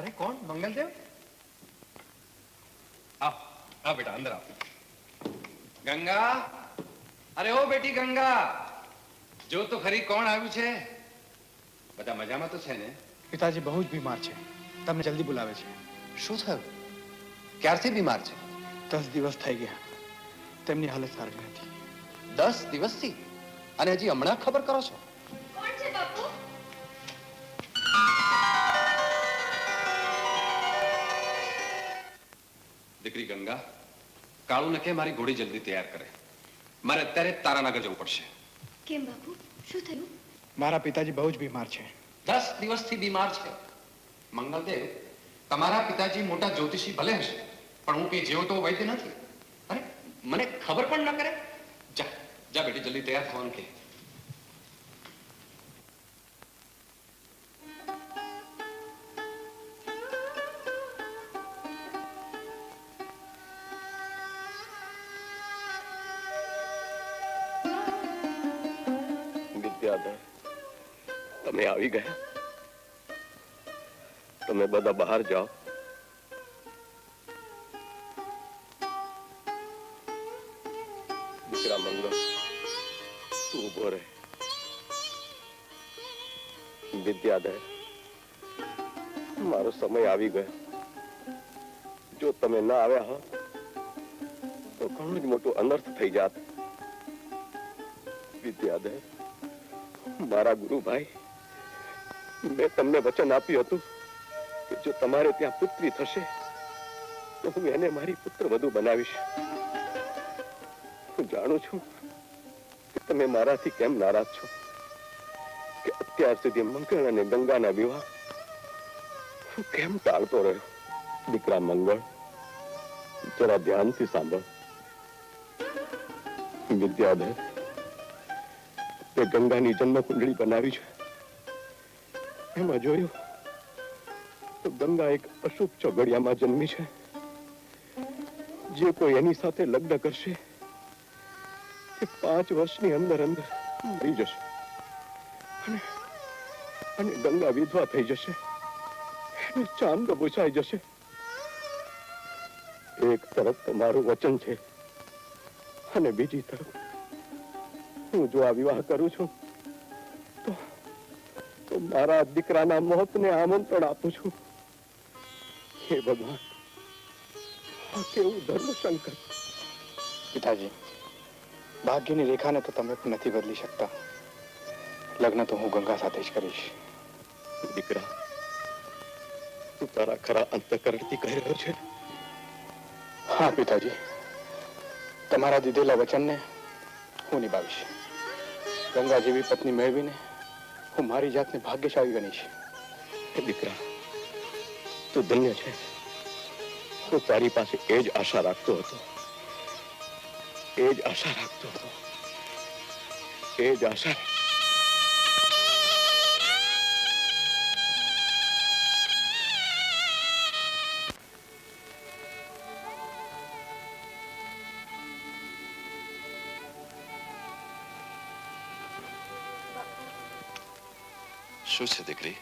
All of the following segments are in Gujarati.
अरे कौन? मंगलदेव? आओ आओ बेटा अंदर आओ। गंगा, अरे ओ बेटी गंगा, जो तो खरी કોણ આવ્યું છે? બધા મજામાં તો છે ને? પિતાજી બહુ જ બીમાર છે, તમને જલ્દી બોલાવે છે. શું થયું? ક્યારથી બીમાર છે? 10 દિવસ થઈ ગયા, તેમની હાલત સારી નથી. 10 દિવસથી? અને હજી હમણાં ખબર કરો છો? કોણ છે બાપુ? દીકરી ગંગા, કાળુને કે મારી ઘોડી જલ્દી તૈયાર કરે. મારે અત્યારે તારાનગર જવું પડશે. કેમ બાપુ, શું થયું? મારા પિતાજી બહુ જ બીમાર છે. 10 દિવસથી બીમાર છે. મંગલદેવ, તમારા પિતાજી મોટા જ્યોતિષી ભલે હશે, પણ હું કઈ જેવો તો વૈદ્ય નથી. અરે મને ખબર પણ ન કરે. જા જા બેટી, જલ્દી તૈયાર થવાનું કે. તમે આવી ગયા? તમે બધા બહાર જાઓ. દીકરા મંગળ, તું ઉભો રહે. વિદ્યાધર, મારો સમય આવી ગયો. જો તમે ના આવ્યા હો તો ઘણું જ મોટું અનર્થ થઈ જાત. વિદ્યાધર, મારા ગુરુભાઈ, મેં તમને વચન આપ્યું હતું કે જો તમારે ત્યાં પુત્રી થશે તો હું એને મારી પુત્ર વધુ બનાવીશ. હું જાણું છું કે તમે મારાથી કેમ નારાજ છો કે અત્યાર સુધી મંગળ અને ગંગાના વિવાહ હું કેમ ટાળતો રહ્યો. દીકરા મંગળ, જરા ધ્યાનથી સાંભળ. વિદ્યાધર, તે ગંગાની જન્મ કુંડળી બનાવી છે. એમાં જોયું તો ગંગા એક અશુભ ચોઘડિયામાં જન્મી છે. જે કોઈ એની સાથે લગ્ન કરશે તે 5 વર્ષની અંદર અંદર મરી જશે અને ગંગા વિધવા થઈ જશે. એને ચાંદ બુછાઈ જશે. એક તરફ તમારું વચન છે અને બીજી તરફ હું જો આ વિવાહ કરું છું તો મારા દીકરાના મોતને આમંત્રણ આપું છું. હે ભગવાન, આ કેવું ધર્મ સંકટ. પિતાજી, ભાગ્યની રેખાને તો તમે પણ નથી બદલી શકતા. લગ્ન તો હું ગંગા સાથે જ કરીશ. દીકરા, તું તારા ખરા અંતઃકરણથી કહી રહ્યો છે? હા પિતાજી, તમારા દીધેલા વચનને હું નિભાવીશ. ગંગા જેવી પત્ની મેળવીને હું મારી જાતને ભાગ્યશાળી ગણીશ. દીકરા, તું ધન્ય છે. હું તારી પાસે એ જ આશા રાખતો હતો. એ જ આશા રાખતો હતો. એ જ આશા. શું છે દીકરી?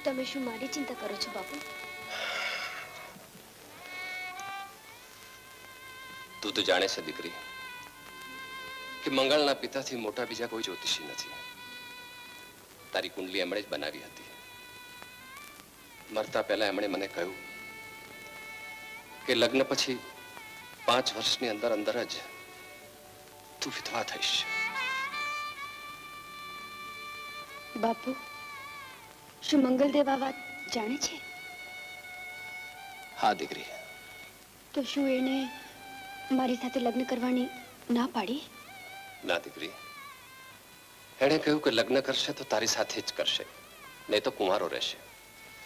તમે શું મારી ચિંતા કરો છો બાપુ? તું તો જાણે છે દીકરી કે મંગળના પિતાથી મોટા બીજા કોઈ જ્યોતિષી નથી. તારી કુંડલી એમણે જ બનાવી હતી. મરતા પહેલા એમણે મને કહ્યું કે લગ્ન પછી 5 વર્ષની અંદર અંદર જ તું વિધવા થઈશ. બાપુ, શું મંગલદેવ આ વાત જાણે છે? હા દીકરી. તો શું એને મારી સાથે લગ્ન કરવાની ના પાડી? ના દીકરી, એણે કહ્યું કે લગ્ન કરશે તો તારી સાથે જ કરશે, નહીં તો કુંવારો રહેશે.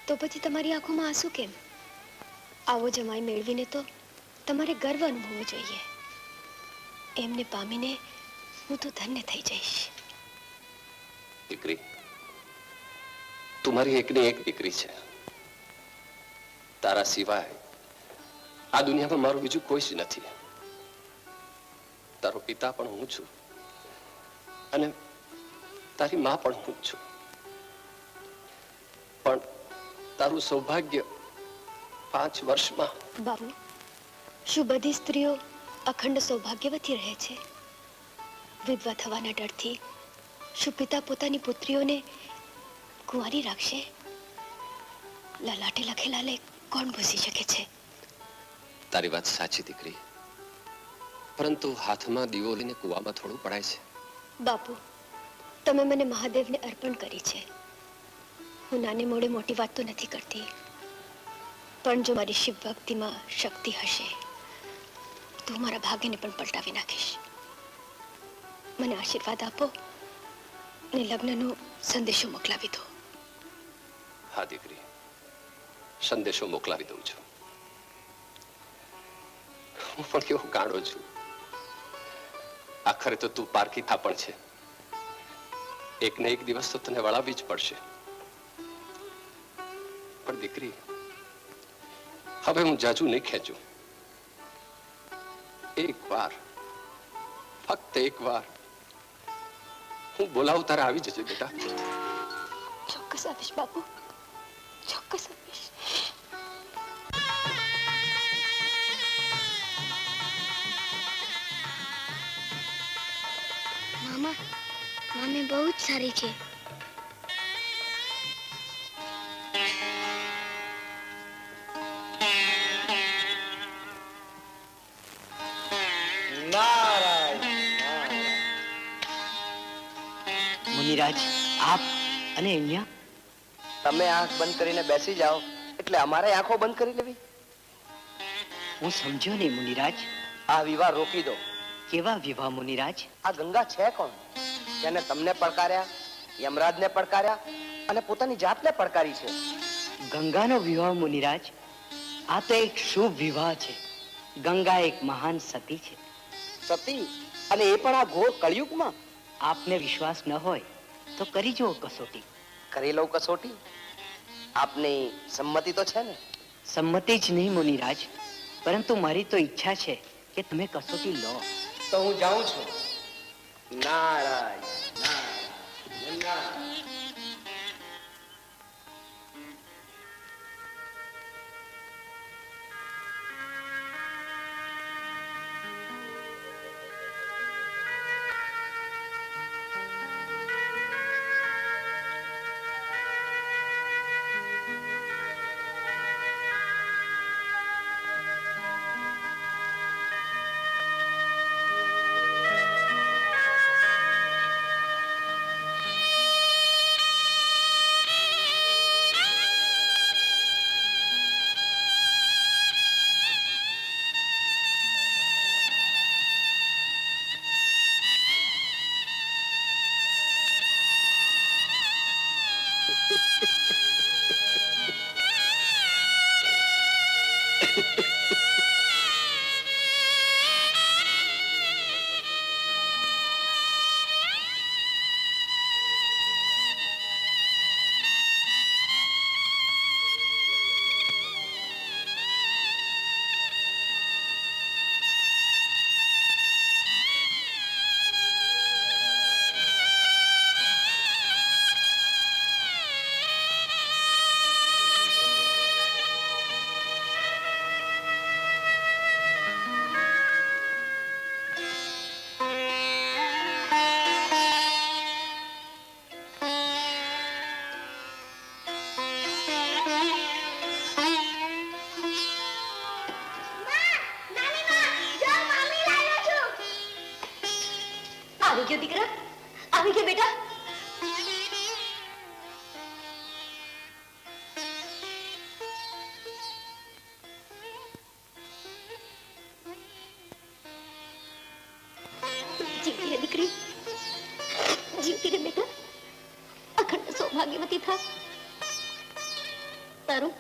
તો પછી તમારી આંખોમાં આંસુ કેમ? આવો જમાઈ મેળવીને તો તમારે ગર્વ અનુભવવો જોઈએ. એમને પામીને હું તો ધન્ય થઈ જઈશ. દીકરી, તું મારી એકની એક દીકરી છે. તારા સિવાય આ દુનિયામાં મારું બીજું કોઈ જ નથી. તારો પિતા પણ હું છું અને તારી માં પણ હું જ છું. પણ તારું સૌભાગ્ય 5 વર્ષમાં બાબુ, શું બધી સ્ત્રીઓ અખંડ સૌભાગ્યવતી રહે છે? વિધવા થવાના ડરથી શું પિતા પોતાની પુત્રીઓને કુંવારી રાખશે? લલાટે લખેલા લેખ કોણ ભૂસી શકે છે? તારી વાત સાચી દીકરી, પરંતુ હાથમાં દીવો લઈને કૂવામાં થોડું પડાય છે. બાપુ, તમે મને મહાદેવને અર્પણ કરી છે. હું નાની મોડે મોટી વાત તો નથી કરતી, પણ જો મારી શિવ ભક્તિમાં શક્તિ હશે તો હું મારા ભાગ્યને પણ પલટાવી નાખીશ. મને આશીર્વાદ આપો અને લગ્નનો સંદેશો મોકલાવી દો. હા દીકરી, સંદેશો મોકલાવી દઉં છું. હું પણ કેવો ગાંડો છું. આખરે તો તું પારકી થાપણ છે. એક ને એક દિવસ તો તને વળાવી જ પડશે. પણ દીકરી, હવે હું જાજુ નહીં ખેંચું. એક વાર, ફક્ત એક વાર હું બોલાવું તારે આવી જજે બેટા. ચોક્કસ આવીશ બાપુ, ચોક્કસ આવીશ. મામા, મામી બહુ જ સારી છે. મુનિરાજ, આપ અને અહીંયા તમે આંખ બંધ કરીને બેસી જાઓ એટલે અમારે આંખો બંધ કરી લેવી? હું સમજ્યો નહીં મુનિરાજ. આ વિવાહ રોકી દો. કેવા વિવાહ મુનિરાજ? આ ગંગા છે કોણ જેને તમને પડકાર્યા, યમરાજને પડકાર્યા અને પોતાની જાતને પડકારી છે? ગંગાનો વિવાહ મુનિરાજ, આ તો એક શુભ વિવાહ છે. ગંગા એક મહાન સતી છે. સતી? અને એ પણ આ ઘોર કળિયુગમાં? આપને વિશ્વાસ ન હોય તો કરી જુઓ કસોટી. કરી લઉં કસોટી? આપની સંમતિ તો છે ને? સંમતિ જ નહીં મુનિરાજ, પરંતુ મારી તો ઈચ્છા છે કે તમે કસોટી લો. તો હું જાઉં છું. નારાયણ નારાયણ નારાયણ. આવી ગયો દીકરા, આવી ગયો બેટા. જીવતી રે દીકરી, જીવતી રે બેટા. અખંડ સૌભાગ્યવતી થા. તારું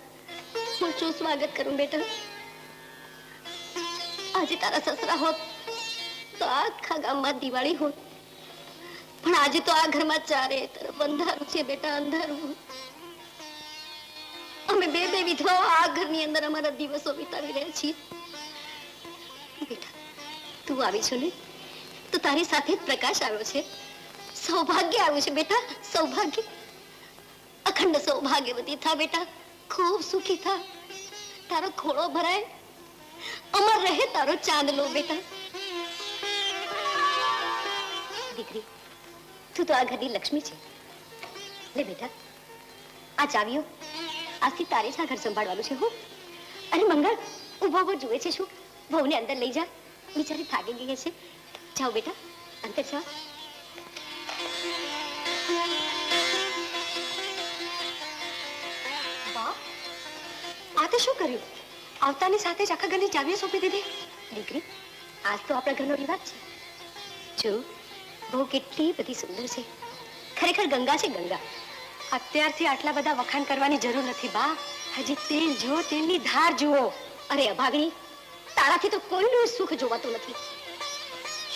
હું શું સ્વાગત કરું બેટા. આજે તારા સસરા હોત તો આખા ગામમાં દિવાળી હોત, પણ આજે તો આ ઘરમાં ચારે તરફ અંધારું છે બેટા, અંધારું. અમે બે વિધવાઓ આ ઘરની અંદર અમારા દિવસો વિતાવી રહ્યા છીએ. બેટા, તું આવી છો ને તો તારી સાથે જ પ્રકાશ આવ્યો છે, સૌભાગ્ય આવ્યું છે બેટા, સૌભાગ્ય. અખંડ સૌભાગ્યવતી થા બેટા, ખૂબ સુખી થા. તારો ખોળો ભરાય, અમર રહે તારો ચાંદલો બેટા. દીકરી, તું તો આ ઘરની લક્ષ્મી છે. લે બેટા, આ ચાવીઓ આજથી તારે જ આ ઘર સંભાળવાનું છે. હું અને મંગળ ઉભો ઉભો જુએ છે શું? વહુને અંદર લઈ જા, બિચારી થાકી ગઈ છે. જાઓ બેટા, અંદર જાઓ. વાહ, આ તે શું કર્યું? આવતાની સાથે જ આખા ઘરની ચાવીઓ સોંપી દીધી. દીકરી, આજ તો આપણા ઘરનો રિવાજ છે. જો બહુ કેટલી બધી સુંદર છે. ખરેખર ગંગા છે, ગંગા. અત્યારથી આટલા બધા વખાણ કરવાની જરૂર નથી બા. હજી તેલ જો, તેલની ધાર જુઓ. અરે અભાગણી, તારાથી તો કોઈનું સુખ જોવાતું નથી.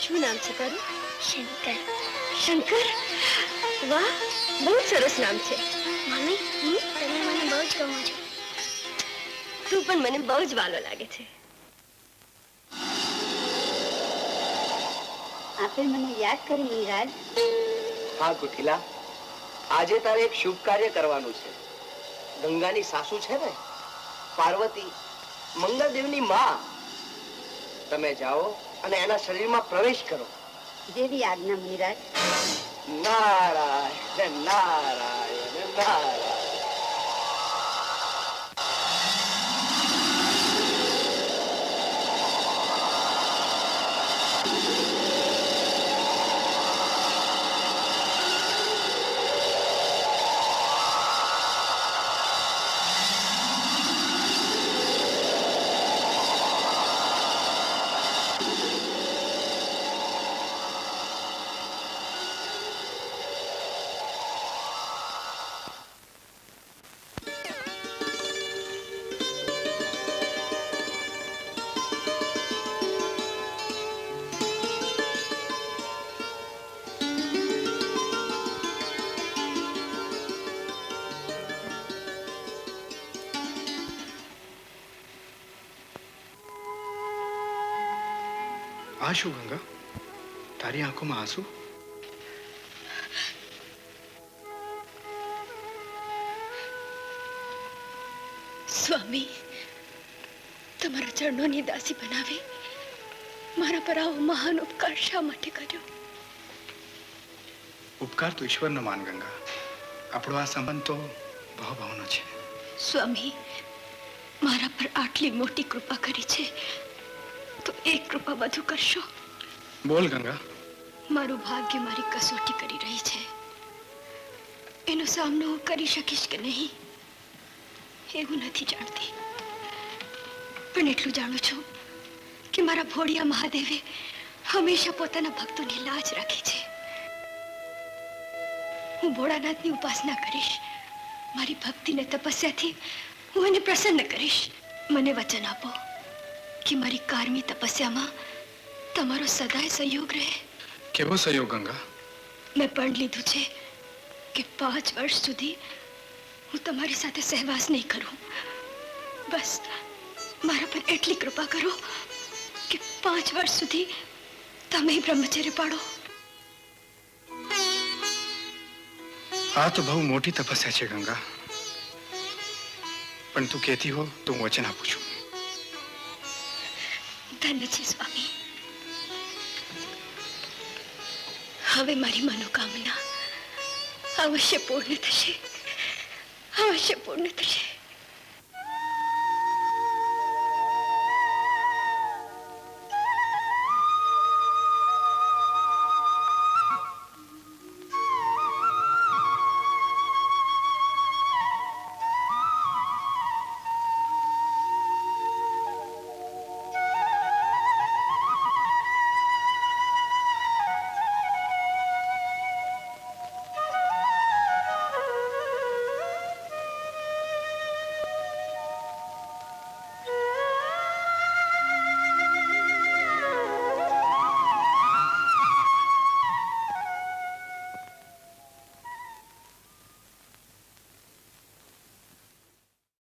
શું નામ છે તારું? શંકર. શંકર? વાહ, બહુ સરસ નામ છે. મમ્મી, તમે મને બહુ જ ગમો છો. તું પણ મને બહુ જ વાલો લાગે છે. આપે મને યાદ કરી મુનિરાજ. હા કુટિલા, આજે તારે એક શુભ કાર્ય કરવાનું છે. ગંગાની સાસુ છે ને, પાર્વતી, મંગળદેવની માં. તમે જાઓ અને એના શરીરમાં પ્રવેશ કરો. જેવી આજ્ઞા મુનિરાજ. નારાયણ નારાયણ નારાયણ. આ શું ગંગા? તારી આંખોમાં આંસુ? સ્વામી, તમારા ચરણોની દાસી બનાવી મારા પર આવો મહાન ઉપકાર શા માટે કર્યો? ઉપકાર તો ઈશ્વરનો માન ગંગા. આપણો આ સંબંધ તો ભાવભાવનો છે. સ્વામી, મારા પર આટલી મોટી કૃપા કરી છે તો એક કૃપા વધુ કરશો? બોલ ગંગા. મારું ભાગ્ય મારી કસોટી કરી રહી છે. એનો સામનો હું કરી શકીશ કે નહીં એવું નથી જાણતી, પણ એટલું જાણું છું કે મારા ભોળિયા મહાદેવે હંમેશા પોતાના ભક્તોની લાજ રાખી છે. હું ભોળાનાથની ઉપાસના કરીશ. મારી ભક્તિને તપસ્યાથી હું એને પ્રસન્ન કરીશ. મને વચન આપો કે મારી કારમી તપસ્યામાં તમારો સદાય સહયોગ રહે. કેવો સહયોગ ગંગા? મેં પણ લીધું છે કે 5 વર્ષ સુધી હું તમારી સાથે સહવાસ નહીં કરું. બસ મારા પર એટલી કૃપા કરો કે 5 વર્ષ સુધી તમે બ્રહ્મચર્ય પાડો. આ તો બહુ મોટી તપસ્યા છે ગંગા, પણ તું કહેતી હો તો હું વચન આપું છું. ધન્ય છે સ્વામી. હવે મારી મનોકામના અવશ્ય પૂર્ણ થશે, અવશ્ય પૂર્ણ થશે.